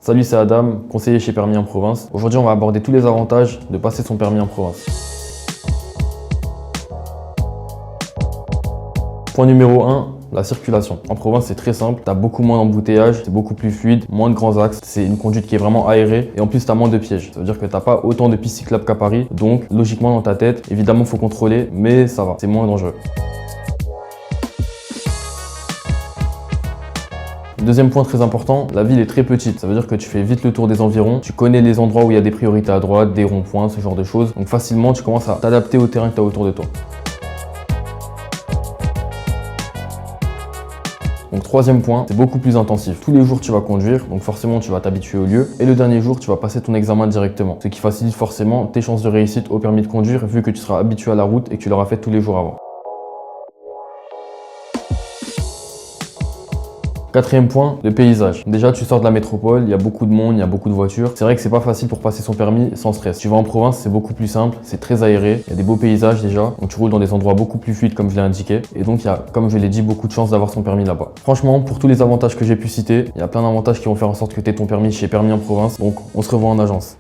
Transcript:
Salut, c'est Adam, conseiller chez Permis en Province. Aujourd'hui, on va aborder tous les avantages de passer son permis en province. Point numéro 1, la circulation. En province, c'est très simple, tu as beaucoup moins d'embouteillages, c'est beaucoup plus fluide, moins de grands axes, c'est une conduite qui est vraiment aérée et en plus tu as moins de pièges. Ça veut dire que tu n'as pas autant de pistes cyclables qu'à Paris, donc logiquement dans ta tête, évidemment il faut contrôler, mais ça va, c'est moins dangereux. Deuxième point très important, la ville est très petite. Ça veut dire que tu fais vite le tour des environs, tu connais les endroits où il y a des priorités à droite, des ronds-points, ce genre de choses. Donc facilement, tu commences à t'adapter au terrain que tu as autour de toi. Donc troisième point, c'est beaucoup plus intensif. Tous les jours tu vas conduire, donc forcément tu vas t'habituer au lieu. Et le dernier jour, tu vas passer ton examen directement. Ce qui facilite forcément tes chances de réussite au permis de conduire vu que tu seras habitué à la route et que tu l'auras fait tous les jours avant. Quatrième point, le paysage. Déjà, tu sors de la métropole, il y a beaucoup de monde, il y a beaucoup de voitures. C'est vrai que c'est pas facile pour passer son permis sans stress. Tu vas en province, c'est beaucoup plus simple, c'est très aéré, il y a des beaux paysages déjà. Donc tu roules dans des endroits beaucoup plus fluides comme je l'ai indiqué. Et donc il y a, comme je l'ai dit, beaucoup de chances d'avoir son permis là-bas. Franchement, pour tous les avantages que j'ai pu citer, il y a plein d'avantages qui vont faire en sorte que tu aies ton permis chez Permis en Province. Donc on se revoit en agence.